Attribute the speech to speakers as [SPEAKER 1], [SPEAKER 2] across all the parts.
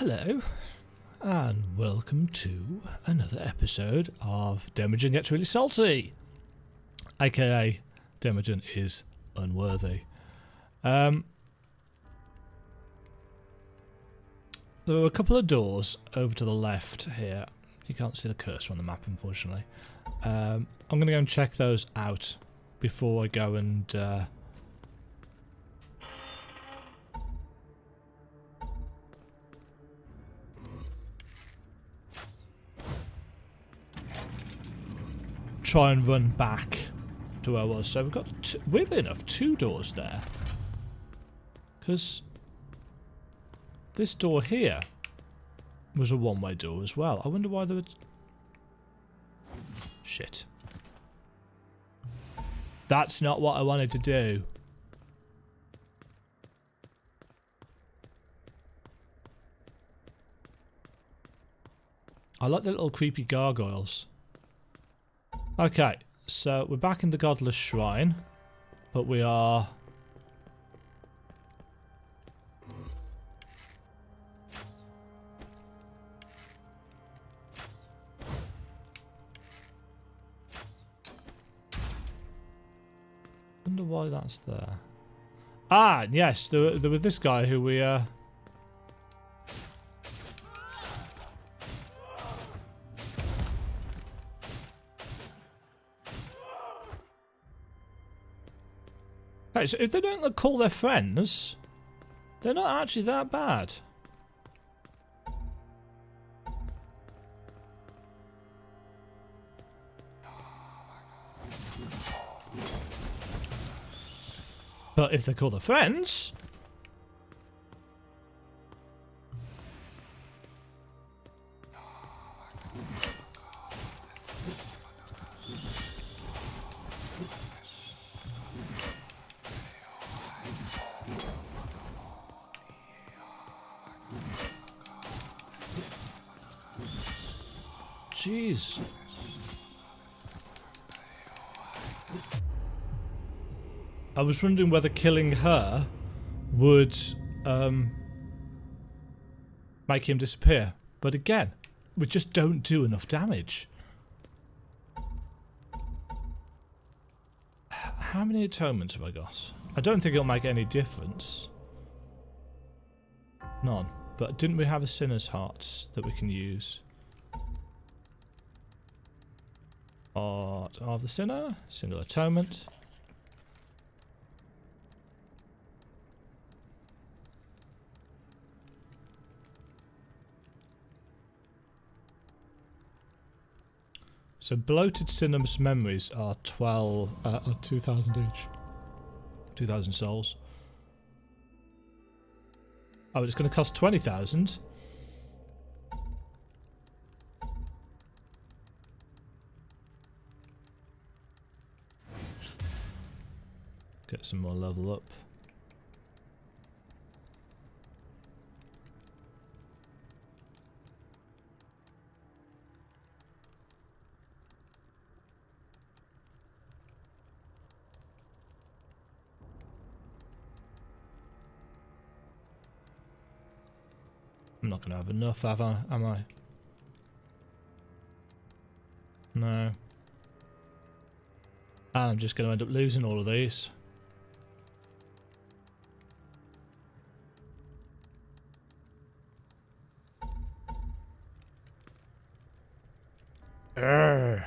[SPEAKER 1] Hello, and welcome to another episode of Demajen Gets Really Salty, aka Demajen is Unworthy. There are a couple of doors over to the left here. You can't see the cursor on the map, unfortunately. I'm going to go and check those out before I go and try and run back to where I was. So we've got, weirdly enough, two doors there. Because this door here was a one-way door as well. I wonder why there was... Shit. That's not what I wanted to do. I like the little creepy gargoyles. Okay, so we're back in the Godless Shrine, but we are... wonder why that's there. Ah, yes, there was this guy who we okay, so if they don't call their friends, they're not actually that bad. But if they call their friends... Jeez. I was wondering whether killing her would make him disappear. But again, we just don't do enough damage. How many atonements have I got? I don't think it'll make any difference. None. But didn't we have a Sinner's Heart that we can use? Heart of the Sinner. Single atonement. So bloated cinemas memories are 2,000 each. 2,000 souls. Oh, it's going to cost 20,000. Get some more level up. I'm not going to have enough, am I? No. I'm just going to end up losing all of these. Urgh.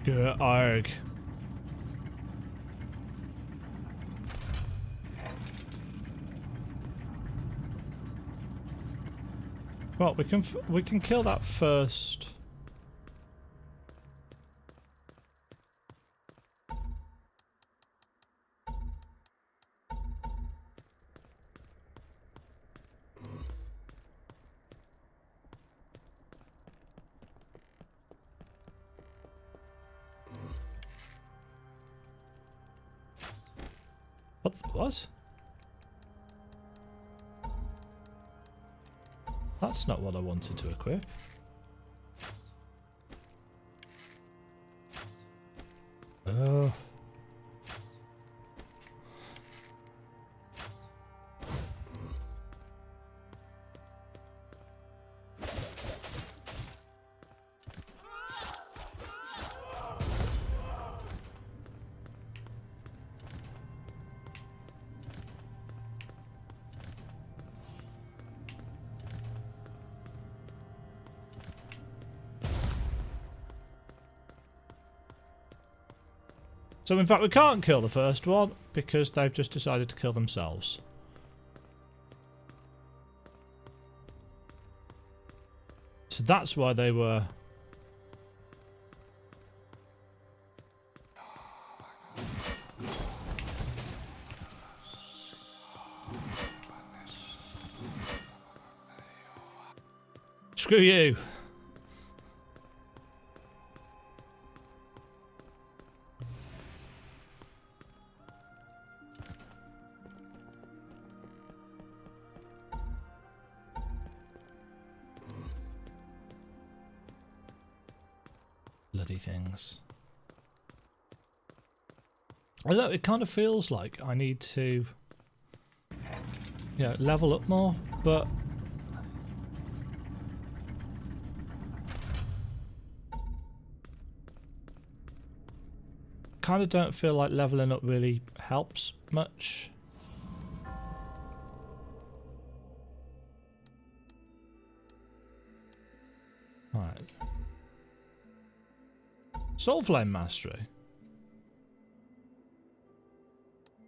[SPEAKER 1] Good arg. Well, we can kill that first. What? that's not what I wanted to equip. Oh. So in fact we can't kill the first one because they've just decided to kill themselves. So that's why they were... Screw you! Bloody things. I don't know, it kind of feels like I need to, level up more, but kind of don't feel like leveling up really helps much. Right. Soul Flame Mastery.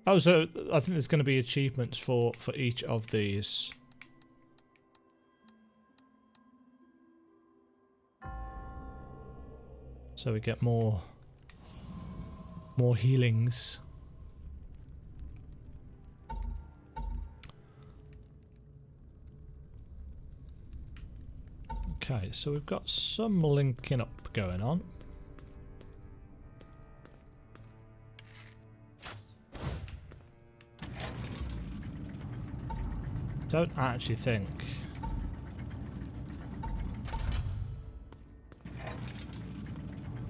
[SPEAKER 1] Oh, so I think there's going to be achievements for each of these. So we get more healings. Okay, so we've got some linking up going on. Don't actually think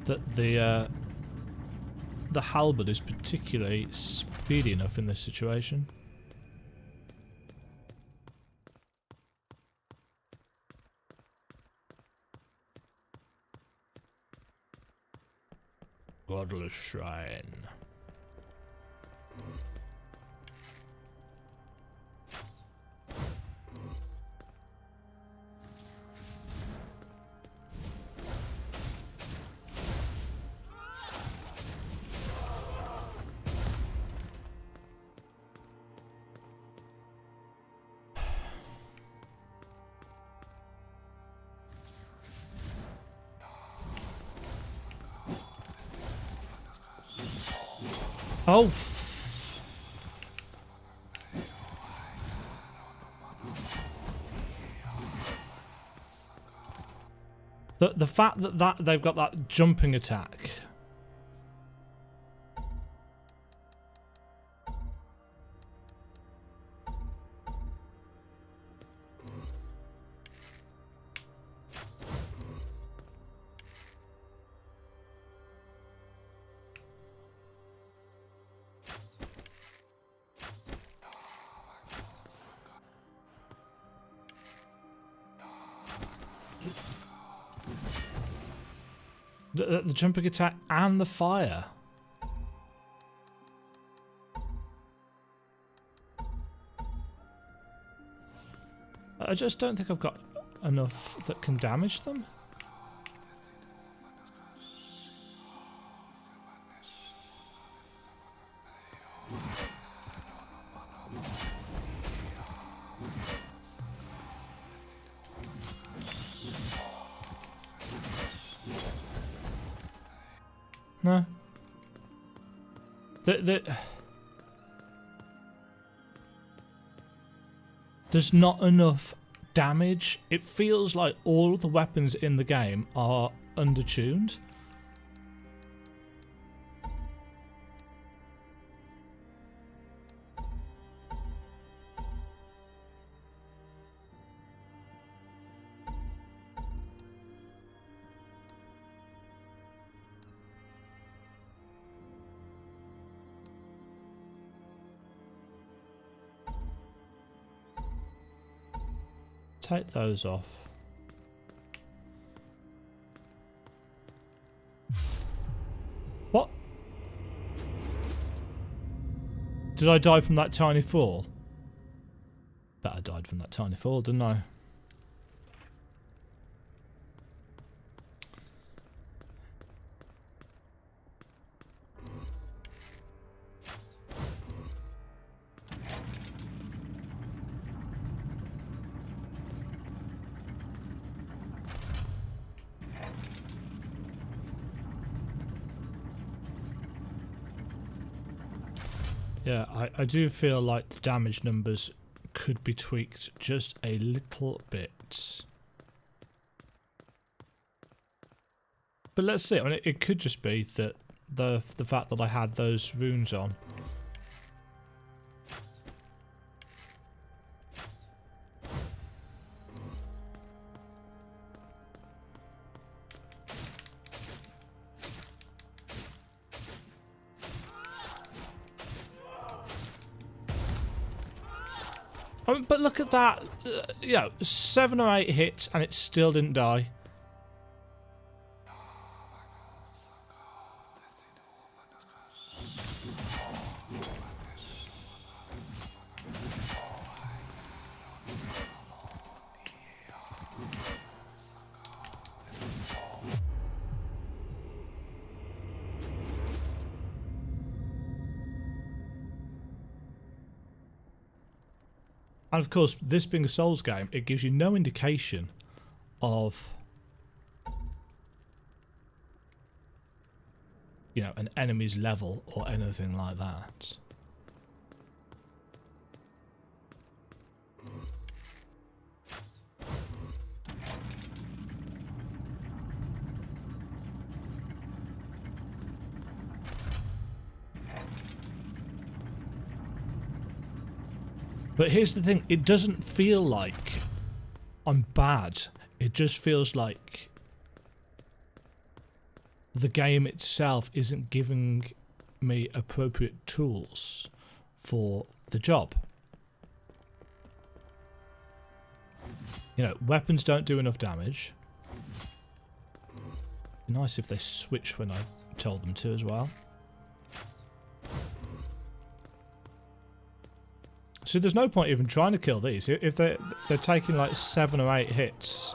[SPEAKER 1] that the halberd is particularly speedy enough in this situation. Godless Shrine. Oh, the fact that they've got that jumping attack. The jumping attack and the fire. I just don't think I've got enough that can damage them. No. There's not enough damage. It feels like all of the weapons in the game are undertuned. take those off. What? Did I die from that tiny fall? Bet I died from that tiny fall, didn't I? Yeah, I do feel like the damage numbers could be tweaked just a little bit. But let's see. I mean, it could just be that the fact that I had those runes on. I mean, but look at that. You know, 7 or 8 hits and it still didn't die. And of course, this being a Souls game, it gives you no indication of, you know, an enemy's level or anything like that. But here's the thing, it doesn't feel like I'm bad. It just feels like the game itself isn't giving me appropriate tools for the job. You know, weapons don't do enough damage. Be nice if they switched when I told them to as well. So there's no point even trying to kill these. If they're taking like 7 or 8 hits.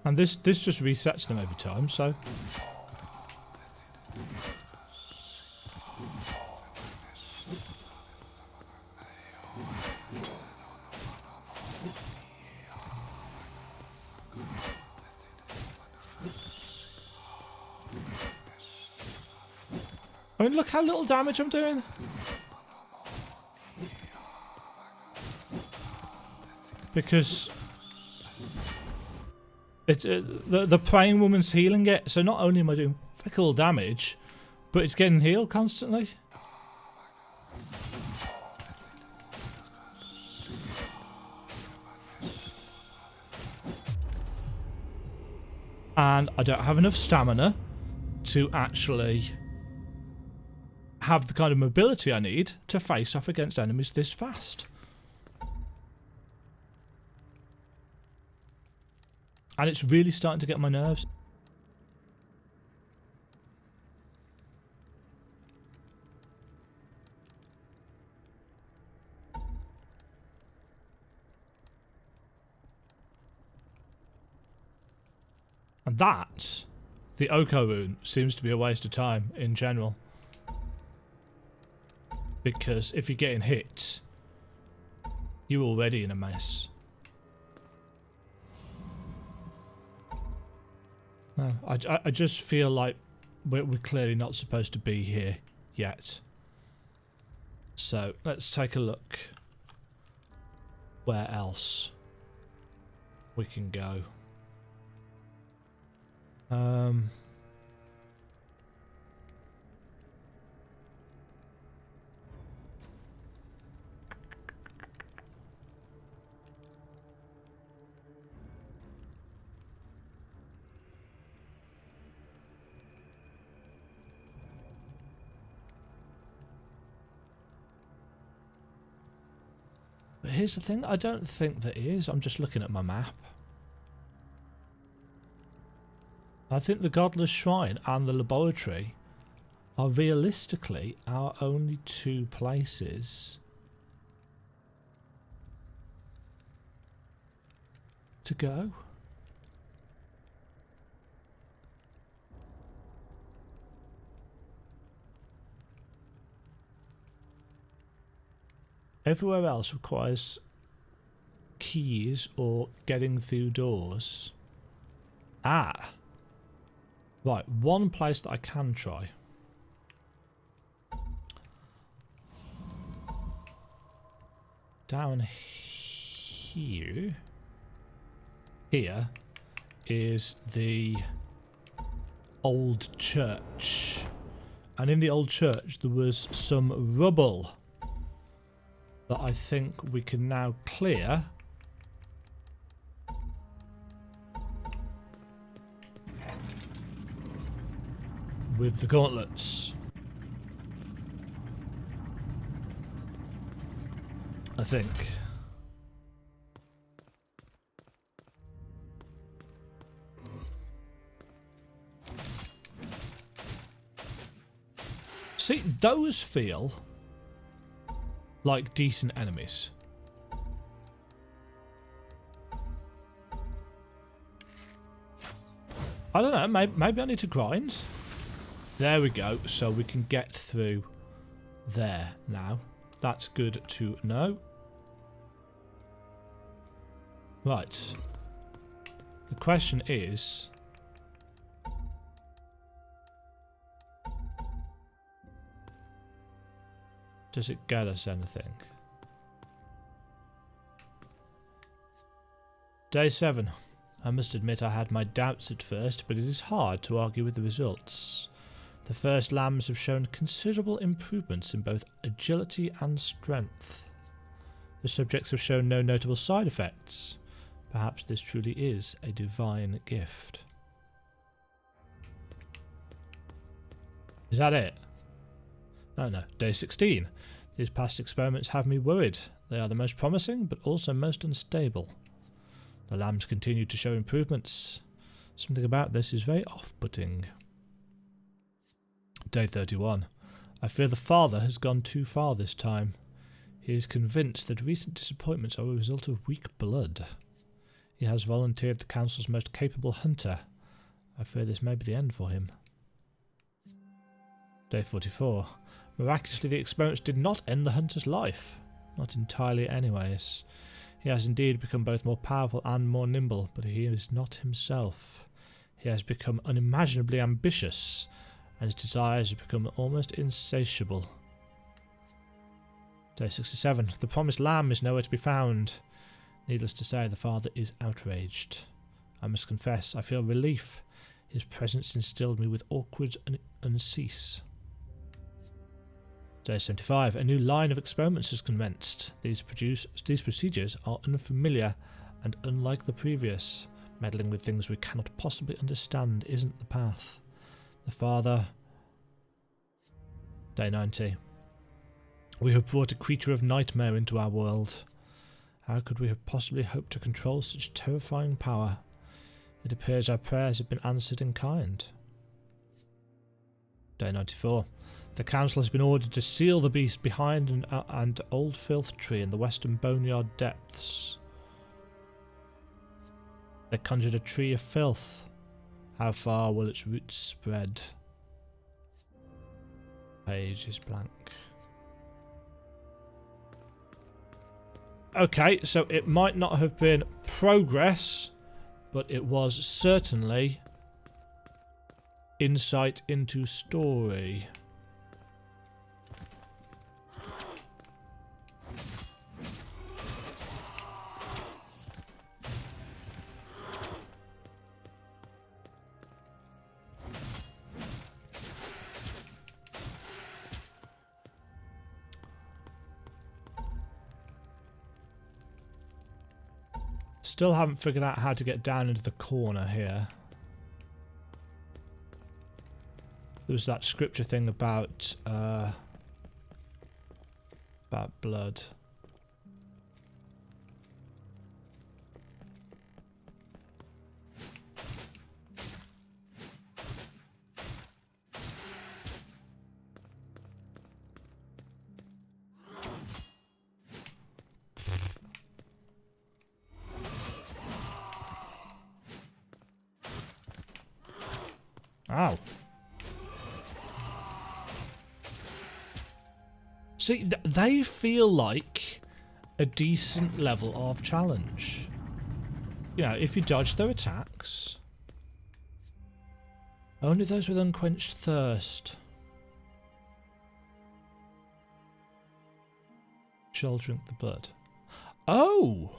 [SPEAKER 1] And this just resets them every time, so... I mean, look how little damage I'm doing. Because it's the praying woman's healing it, so not only am I doing fickle damage, but it's getting healed constantly. And I don't have enough stamina to actually have the kind of mobility I need to face off against enemies this fast. And it's really starting to get my nerves. And that, the Oko rune, seems to be a waste of time in general. Because if you're getting hit, you're already in a mess. No, I just feel like we're clearly not supposed to be here yet. So let's take a look where else we can go. But here's the thing, I don't think there is. I'm just looking at my map. I think the Godless Shrine and the laboratory are realistically our only two places to go. Everywhere else requires keys or getting through doors. Ah! Right, one place that I can try. Down here. Here is the old church. And in the old church there was some rubble that I think we can now clear with the gauntlets. I think. See, those feel like decent enemies. I don't know, maybe I need to grind. There we go, so we can get through there now. That's good to know. Right. The question is... does it get us anything? Day 7. I must admit I had my doubts at first, but it is hard to argue with the results. The first lambs have shown considerable improvements in both agility and strength. The subjects have shown no notable side effects. Perhaps this truly is a divine gift. Is that it? Oh no, day 16. These past experiments have me worried. They are the most promising, but also most unstable. The lambs continue to show improvements. Something about this is very off-putting. Day 31. I fear the father has gone too far this time. He is convinced that recent disappointments are a result of weak blood. He has volunteered the council's most capable hunter. I fear this may be the end for him. Day 44. Miraculously, the experiments did not end the hunter's life. Not entirely anyways. He has indeed become both more powerful and more nimble, but he is not himself. He has become unimaginably ambitious, and his desires have become almost insatiable. Day 67. The promised lamb is nowhere to be found. Needless to say, the father is outraged. I must confess, I feel relief. His presence instilled me with awkward uncease. Day 75. A new line of experiments has commenced. These procedures are unfamiliar and unlike the previous. Meddling with things we cannot possibly understand isn't the path. The father... Day 90. We have brought a creature of nightmare into our world. How could we have possibly hoped to control such terrifying power? It appears our prayers have been answered in kind. Day 94. The council has been ordered to seal the beast behind an old filth tree in the western boneyard depths. They conjured a tree of filth. How far will its roots spread? Page is blank. Okay, so it might not have been progress, but it was certainly insight into story. Still haven't figured out how to get down into the corner here. There was that scripture thing about blood. Ow. See, they feel like a decent level of challenge. You know, if you dodge their attacks. Only those with unquenched thirst shall drink the blood. Oh!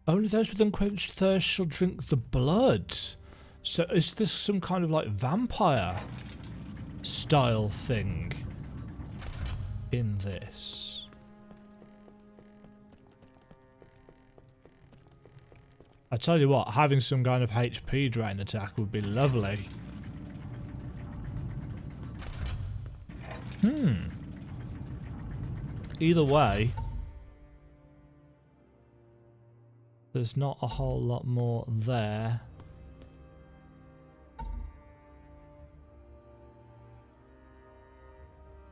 [SPEAKER 1] Only those with unquenched thirst shall drink the blood. So is this some kind of like vampire style thing in this? I tell you what, having some kind of HP drain attack would be lovely. Either way, there's not a whole lot more there.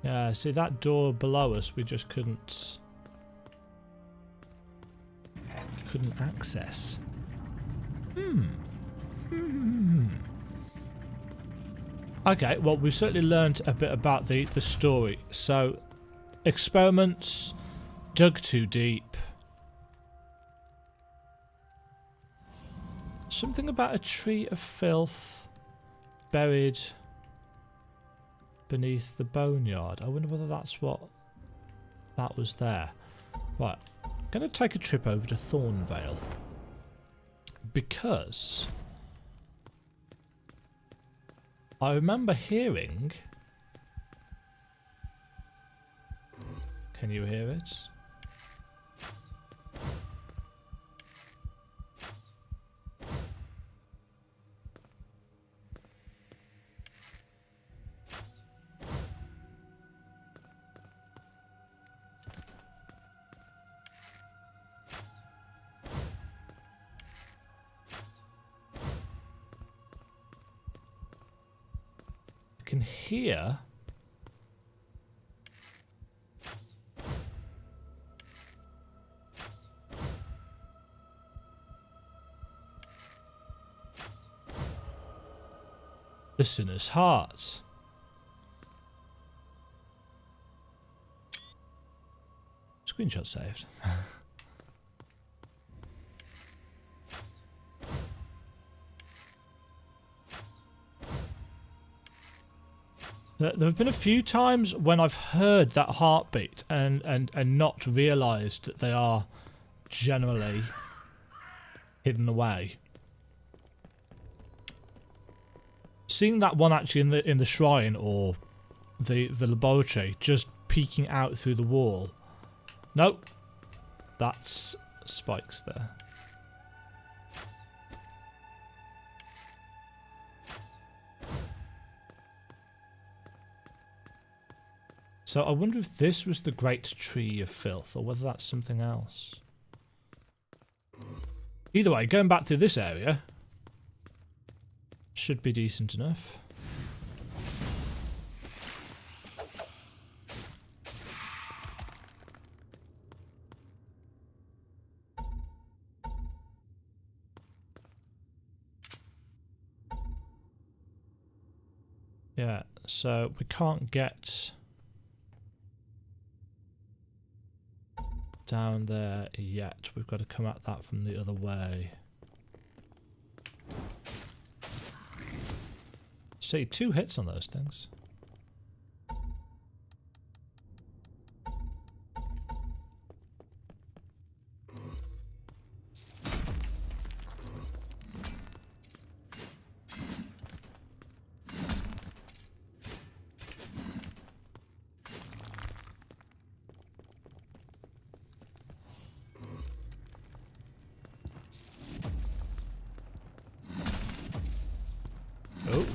[SPEAKER 1] Yeah, see that door below us we just couldn't access. Okay, well we've certainly learned a bit about the story. So, experiments, dug too deep. Something about a tree of filth buried beneath the boneyard. I wonder whether that's what that was there. Right, I'm going to take a trip over to Thornvale. Because I remember hearing... Can you hear it? Can hear the sinner's heart. Screenshot saved. There have been a few times when I've heard that heartbeat and not realised that they are generally hidden away. Seeing that one actually in the shrine or the laboratory just peeking out through the wall. Nope, that's spikes there. So I wonder if this was the Great Tree of Filth, or whether that's something else. Either way, going back through this area should be decent enough. Yeah, so we can't get down there yet. We've got to come at that from the other way. See, 2 hits on those things. Oh.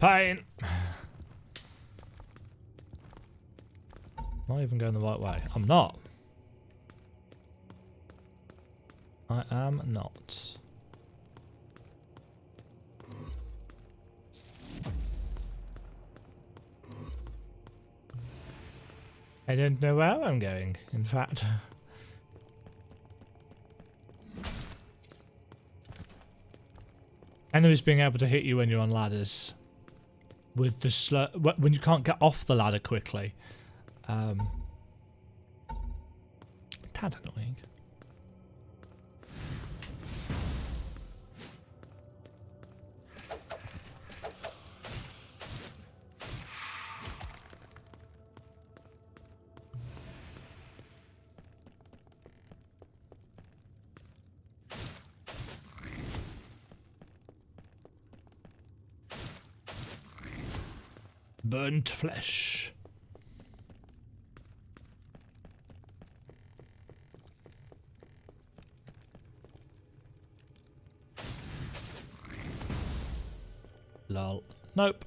[SPEAKER 1] Pain! Not even going the right way. I'm not. I am not. I don't know where I'm going, in fact. Enemies being able to hit you when you're on ladders. With the slow... when you can't get off the ladder quickly. Tad annoying. Burnt flesh. Lol. Nope.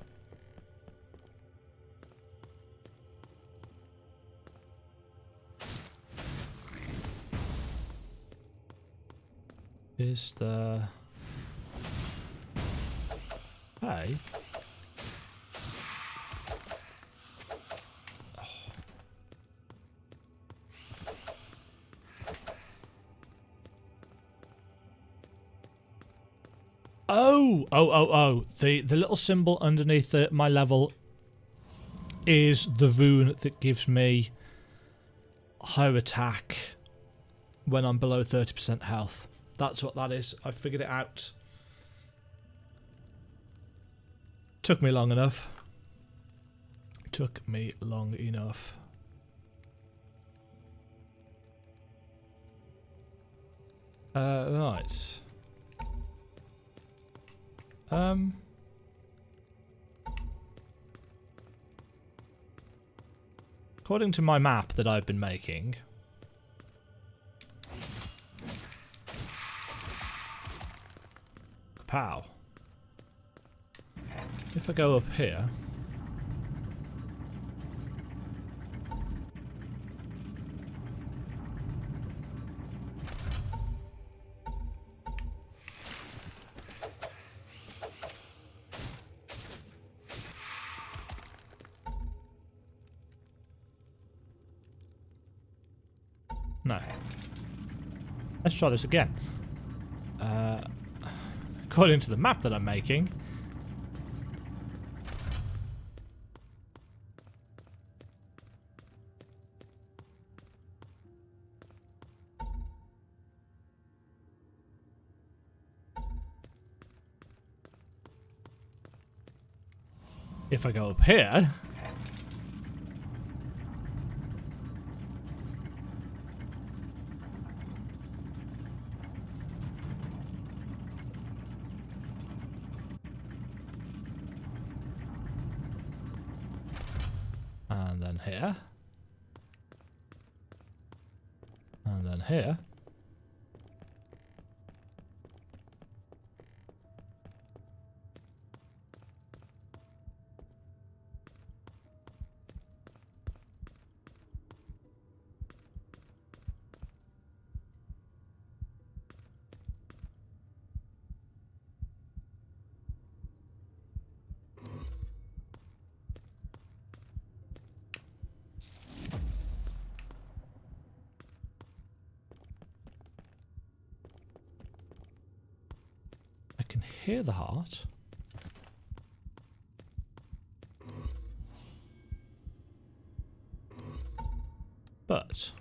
[SPEAKER 1] Is the... Hey. Oh. The little symbol underneath my level is the rune that gives me higher attack when I'm below 30% health. That's what that is. I figured it out. Took me long enough. Took me long enough. Right. According to my map that I've been making, pow. If I go up here, no. Let's try this again. According to the map that I'm making, if I go up here, and then here, and then here, I can hear the heart. But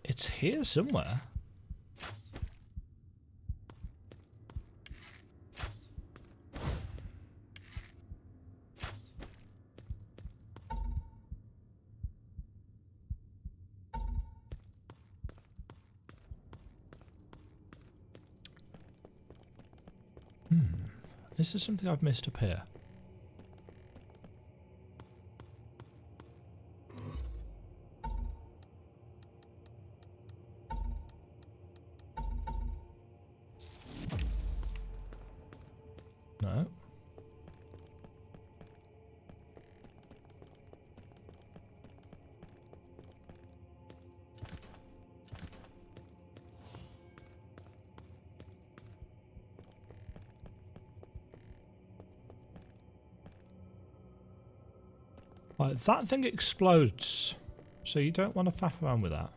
[SPEAKER 1] it's here somewhere. Is there something I've missed up here? No. Right, that thing explodes, so you don't want to faff around with that.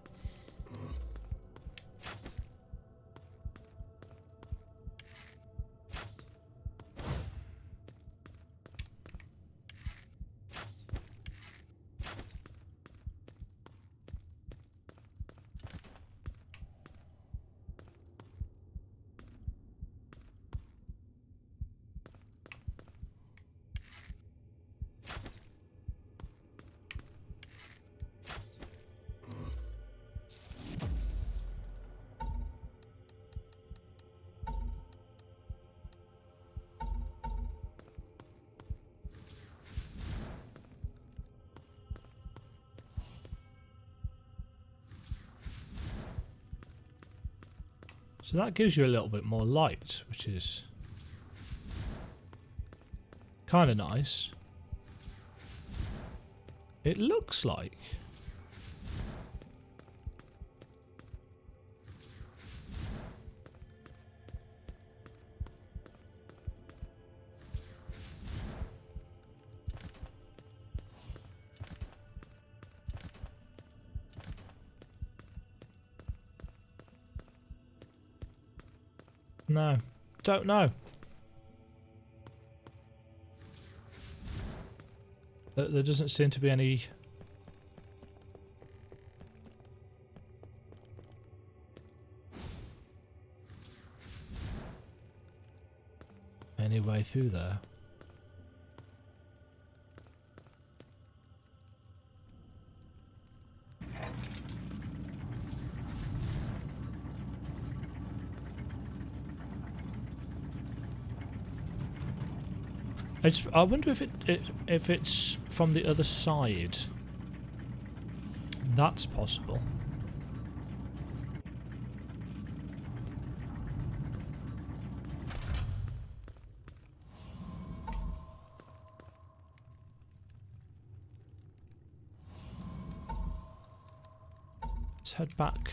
[SPEAKER 1] So that gives you a little bit more light, which is kind of nice. It looks like no, don't know. There doesn't seem to be any way through there. I wonder if it's from the other side. That's possible. Let's head back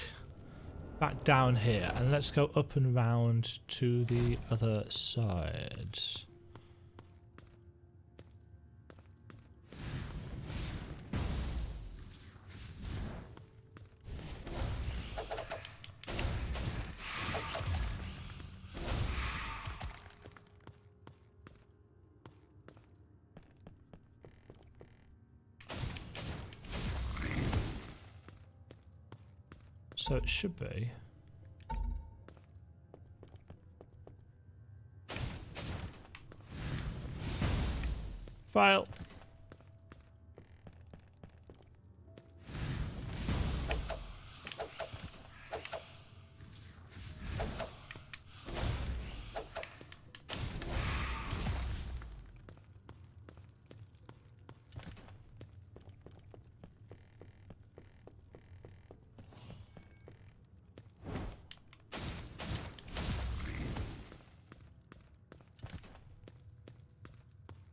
[SPEAKER 1] down here, and let's go up and round to the other side. So it should be. File.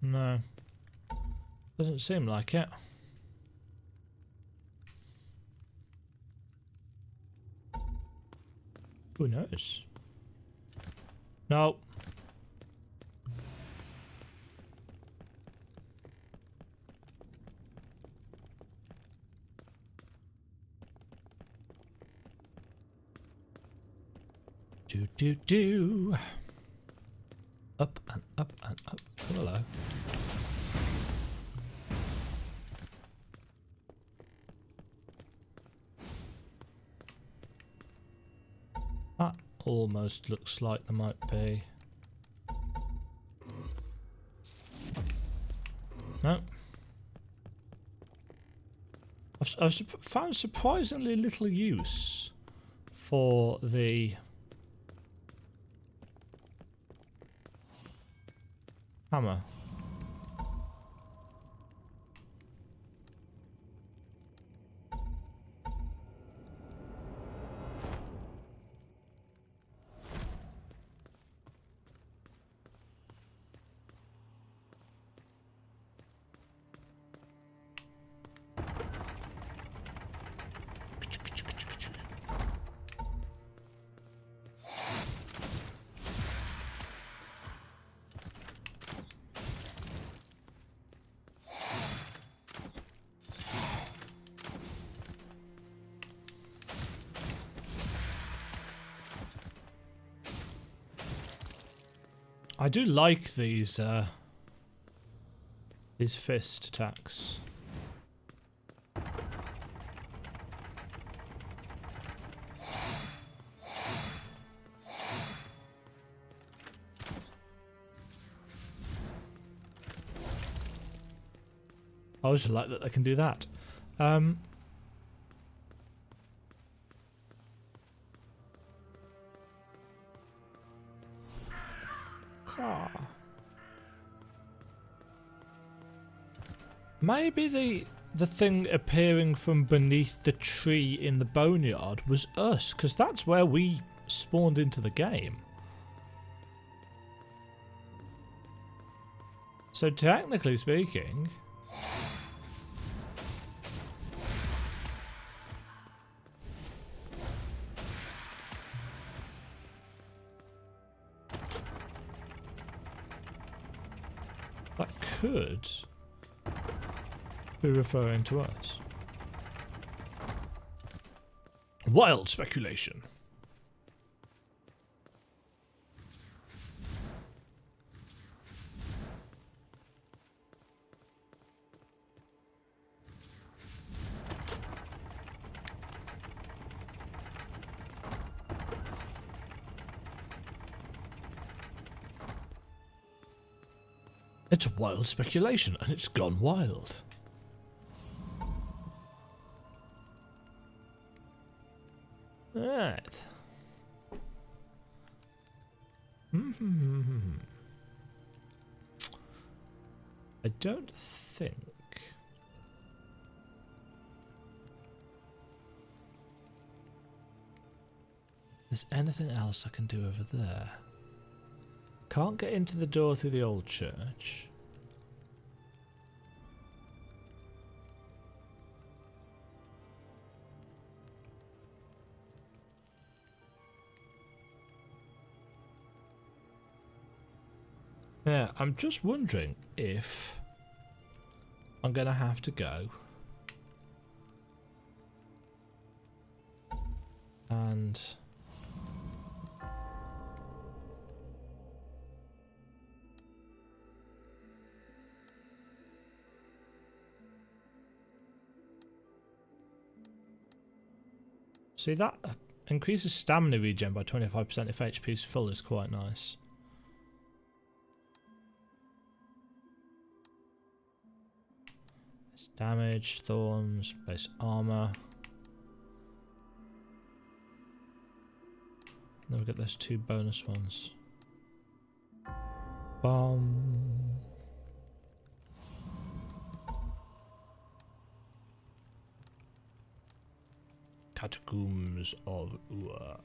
[SPEAKER 1] No. Doesn't seem like it. Who knows? No. Do. Up and up and up. Oh, hello. That almost looks like there might be. No. I've found surprisingly little use for the Hammer. I do like these fist attacks. I also like that they can do that. Maybe the thing appearing from beneath the tree in the boneyard was us, because that's where we spawned into the game. So technically speaking, that could be referring to us. Wild speculation. It's wild speculation, and it's gone wild. Right. I don't think there's anything else I can do over there. Can't get into the door through the old church. Yeah, I'm just wondering if I'm gonna have to go and see that increases stamina regen by 25% if HP is full is quite nice. Damage, thorns, base armor. Then we get those two bonus ones. Bomb. Catacombs of Ur.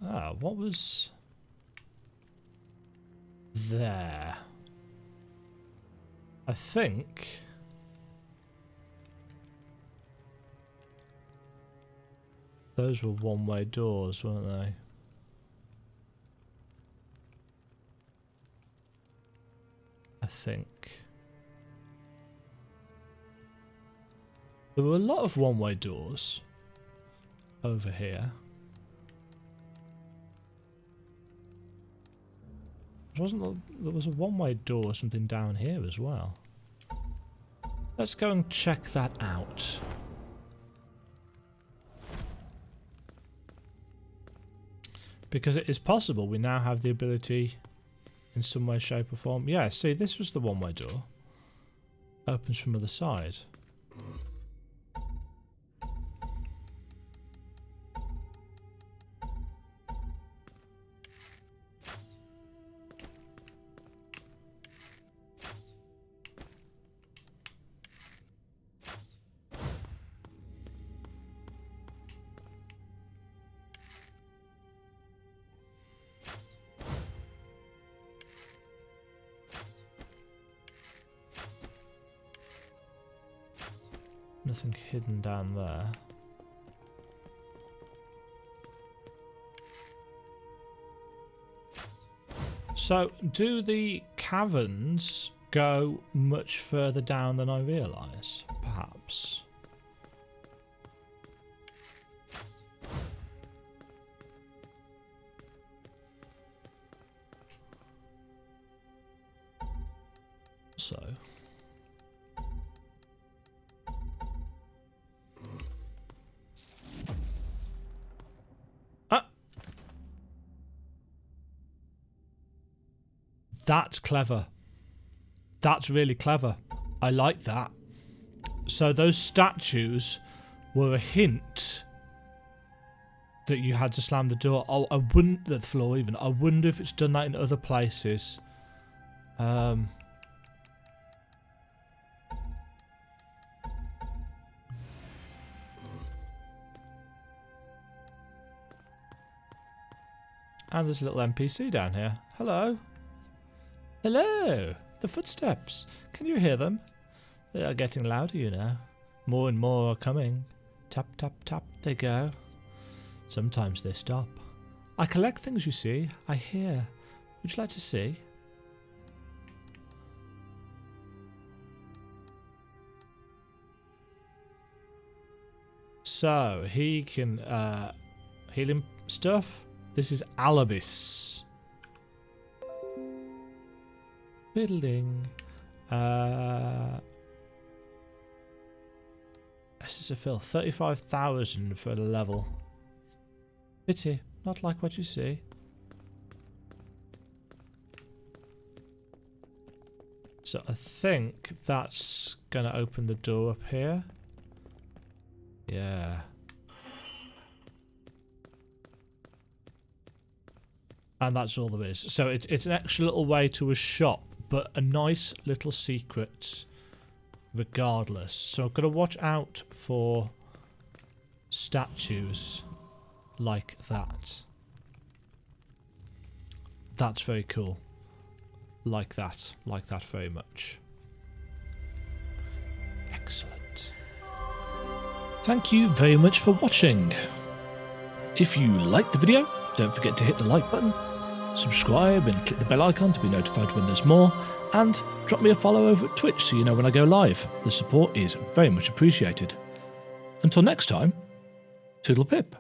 [SPEAKER 1] Ah, what was there? I think those were one-way doors, weren't they? I think there were a lot of one-way doors over here. There was a one-way door or something down here as well. Let's go and check that out. Because it is possible we now have the ability in some way, shape or form. Yeah, see, this was the one-way door. Opens from the other side. Nothing hidden down there. So, do the caverns go much further down than I realise? Perhaps. So... That's clever. That's really clever. I like that. So those statues were a hint that you had to slam the door. Oh, I wouldn't... The floor even. I wonder if it's done that in other places. And there's a little NPC down here. Hello. Hello! The footsteps. Can you hear them? They are getting louder, you know. More and more are coming. Tap, tap, tap, they go. Sometimes they stop. I collect things, you see. I hear. Would you like to see? So, he can heal him stuff. This is Alibis. Building. This is a fill. 35,000 for the level. Pity. Not like what you see. So I think that's going to open the door up here. Yeah. And that's all there is. So it's an extra little way to a shop, but a nice little secret regardless. So I've got to watch out for statues like that. That's very cool. Like that very much. Excellent. Thank you very much for watching. If you liked the video, don't forget to hit the like button, subscribe and click the bell icon to be notified when there's more, and drop me a follow over at Twitch so you know when I go live. The support is very much appreciated. Until next time, toodle pip.